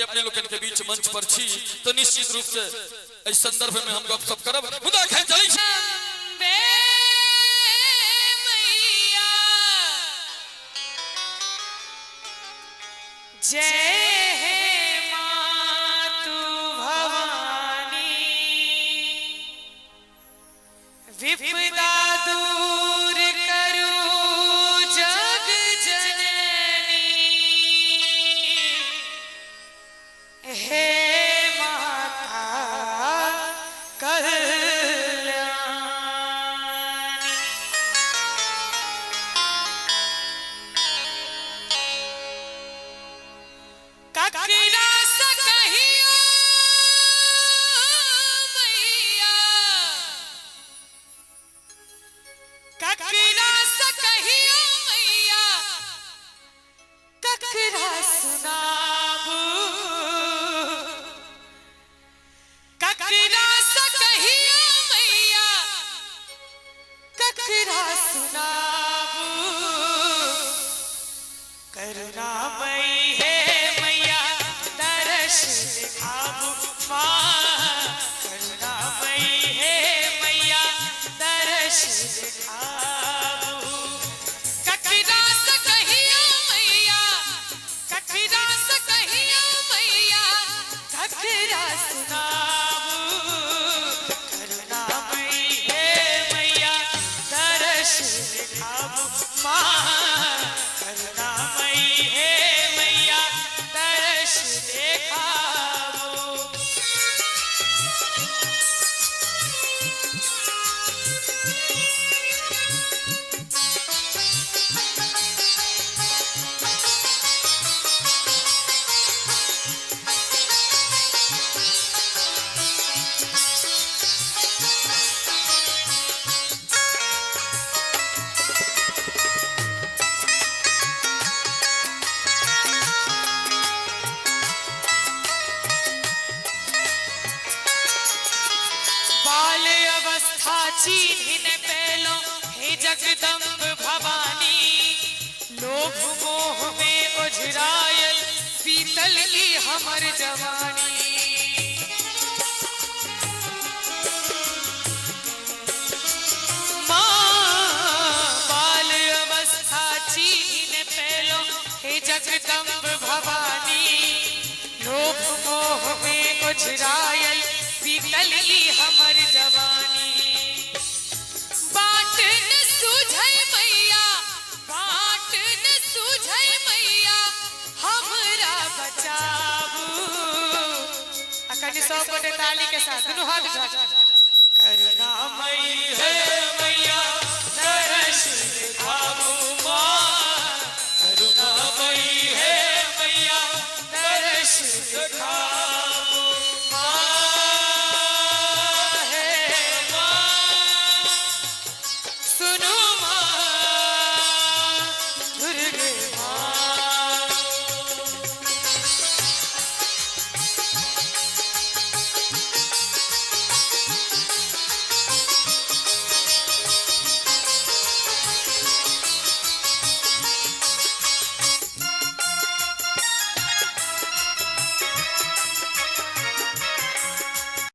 अपने लोगन के बीच मंच पर छी तो निश्चित रूप से इस संदर्भ में हम गपशप करब। मुदा खैर चलै छी जय हे मातु भवानी विपदा दूर करू जग जननी हे माता कल्याणी। ककरा से कहियो मैया, ककरा से कहियो मैया, ककरा सुनाबू, ककरा से कहियो मैया, ककरा सुनाबू। करुणामयी है मैया दर्श दिखाबू माँ, करुणामयी है मैया दर्श दिखाबू। ककरा से कहियो मैया, ककरा से कहियो मैया, ककरा सुनाबू। करुणामयी है मैया दर्श दिखाबू माँ, करुणामयी है मैया दर्श दिखाबू। बाल अवस्था चीन्ह न पैलो हे जगदम्ब भवानी, लोभ मोह में उझरायल पीतल की हमर जवानी। माँ बाल अवस्था चीन्ह न पैलो हे जगदम्ब भवानी, लोभ मोह में उझरायल पीतल की हमर जवानी। बाट न सूझै मैया, बाट न सूझै मैया, हमरा बचाबू। अकनी 100 गोटे ताली के साथ दोनों हाथ उठा। करुणामयी है